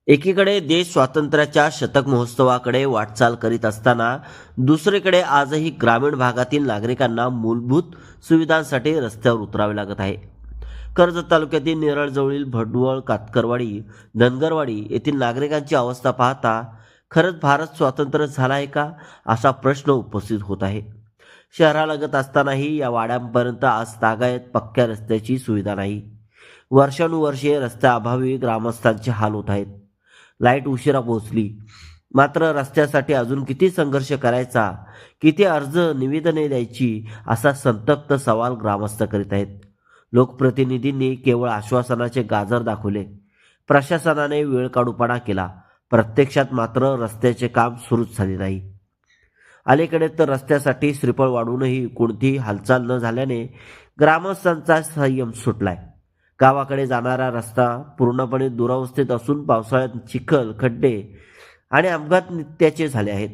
एकीकडे देश स्वातंत्र्याच्या शतक महोत्सवाकडे वाटचाल करीत असताना दुसरीकडे आजही ग्रामीण भागातील नागरिकांना मूलभूत सुविधांसाठी रस्त्यावर उतरावे लागत आहे. कर्जत तालुक्यातील नेरळजवळील भडवळ, कातकरवाडी, धनगरवाडी येथील नागरिकांची अवस्था पाहता खरंच भारत स्वतंत्र झाला आहे का, असा प्रश्न उपस्थित होत आहे. शहरालगत असतानाही या वाड्यांपर्यंत आज तागायत पक्क्या रस्त्याची सुविधा नाही. वर्षानुवर्षे रस्त्याअभावी ग्रामस्थांचे हाल होत आहेत. लाईट उशिरा पोहोचली, मात्र रस्त्यासाठी अजून किती संघर्ष करायचा, किती अर्ज निवेदने द्यायची, असा संतप्त सवाल ग्रामस्थ करीत आहेत. लोकप्रतिनिधींनी केवळ आश्वासनाचे गाजर दाखवले, प्रशासनाने वेळकाढूपणा केला, प्रत्यक्षात मात्र रस्त्याचे काम सुरूच झाले नाही. अलीकडे तर रस्त्यासाठी श्रीफळ वाढूनही कोणतीही हालचाल न झाल्याने ग्रामस्थांचा संयम सुटलाय. गावाकडे जाणारा रस्ता पूर्णपणे दुरावस्थेत असून पावसाळ्यात चिखल, खड्डे आणि अपघात नित्याचे झाले आहेत.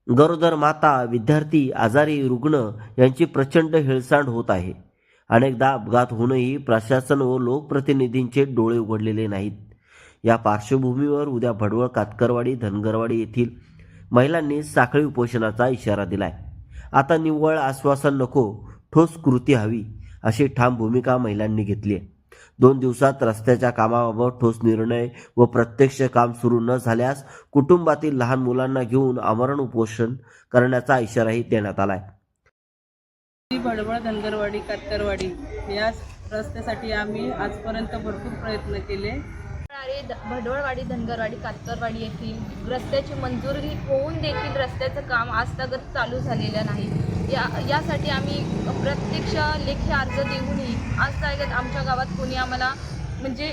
गरोदर माता, विद्यार्थी, आजारी रुग्ण यांची प्रचंड हेळसांड होत आहे. अनेकदा अपघात होऊनही प्रशासन व लोकप्रतिनिधींचे डोळे उघडलेले नाहीत. या पार्श्वभूमीवर उद्या भडवळ, कातकरवाडी, धनगरवाडी येथील महिलांनी साखळी उपोषणाचा इशारा दिलाय. आता निव्वळ आश्वासन नको, ठोस कृती हवी, अशी ठाम भूमिका महिलांनी घेतली आहे. 2 दिवसात रस्त्याच्या कामाबाबत ठोस निर्णय व प्रत्यक्ष काम सुरू न झाल्यास कुटुंबातील लहान मुलांना घेऊन आमरण उपोषण करण्याचा इशाराही देण्यात आलाय. भडवळ, धनगरवाडी, कातकरवाडी या रस्त्यासाठी आम्ही आजपर्यंत भरपूर प्रयत्न केले. भडवळवाडी, धनगरवाडी, कातकरवाडी येथील रस्त्याची मंजुरी होऊन देखील रस्त्याचं काम आजतागत चालू झालेलं नाही. यासाठी आम्ही प्रत्यक्ष लेखी अर्ज देऊनही आजतागत आमच्या गावात कोणी आम्हाला म्हणजे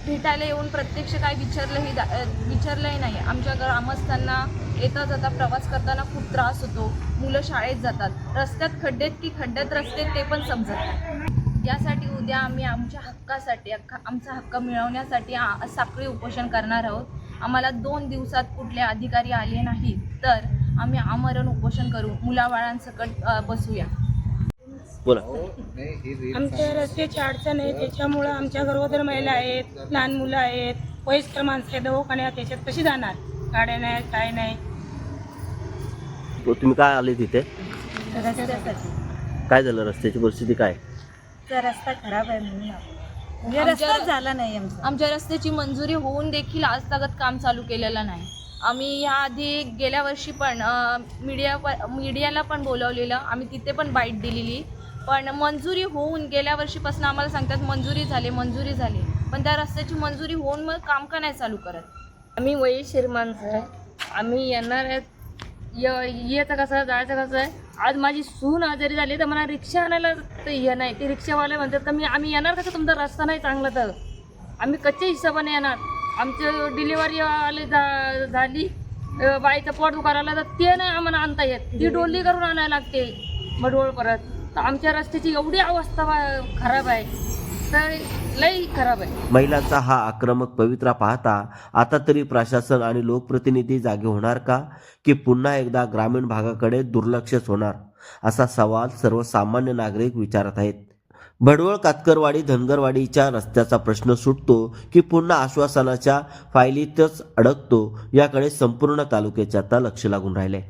भेटायला येऊन प्रत्यक्ष काय विचारलंही नाही. आमच्या ग्रामस्थांना येता जाता प्रवास करताना खूप त्रास होतो. मुलं शाळेत जातात, रस्त्यात खड्डेत की खड्ड्यात रस्ते ते पण समजत नाही. यासाठी उद्या आम्ही आमच्या हक्कासाठी आमचा हक्क मिळवण्यासाठी साखळी उपोषण करणार आहोत. आम्हाला 2 दिवसात कुठले अधिकारी आले नाही तर आम्ही आमरण उपोषण करू, मुलाबाळांसकट बसूया. बोला. आमच्या रस्त्याची अडचण आहे, त्याच्यामुळं आमच्या गरोदर महिला आहेत, लहान मुलं आहेत, वयस्कर माणसं आहे, दवाखान्यात त्याच्यात कशी जाणार, गाड्या नाही, काय नाही. तुम्ही काय आले तिथे? रस्त्यासाठी काय झालं? रस्त्याची परिस्थिती काय? रस्ता खराब आहे म्हणून म्हणजे रस्ता झाला नाही. आमच्या रस्त्याची मंजुरी होऊन देखील आजतागत काम चालू केलेलं नाही. आम्ही याआधी गेल्या वर्षी पण मीडियाला पण बोलवलेलं, आम्ही तिथे पण बाईट दिलेली, पण मंजुरी होऊन गेल्या वर्षीपासून आम्हाला सांगतात मंजुरी झाली, पण त्या रस्त्याची मंजुरी होऊन मग काम का नाही चालू करत. आम्ही वयस्कर माणसं आहे, आम्ही येणार आहेत. यायचं कसं, जायचं कसं आहे. आज माझी सून आजारी झाली तर मला रिक्षा आणायला तर हे नाही. ते रिक्षावाले म्हणतात तर आम्ही येणार कसं, तुमचा रस्ता नाही चांगला तर आम्ही कच्च्या हिशोबाने येणार. आमचं डिलिव्हरी आली झाली, बाईचं पोट दुखायला तर ते नाही आम्हाला आणता येत, ती डोली करून आणायला लागते भडवळ परत. तर आमच्या रस्त्याची एवढी अवस्था खराब आहे, तर लई खराब आहे. महिलांचा हा आक्रमक पवित्रा पाहता आता तरी प्रशासन आणि लोकप्रतिनिधी जागे होणार का, की पुन्हा एकदा ग्रामीण भागाकडे दुर्लक्षच होणार, असा सवाल सर्वसामान्य नागरिक विचारत आहेत. भडवळ, कातकरवाडी, धनगरवाडीच्या रस्त्याचा प्रश्न सुटतो की पुन्हा आश्वासनाच्या फायलीतच अडकतो, याकडे संपूर्ण तालुक्याचे आता लक्ष लागून राहिले.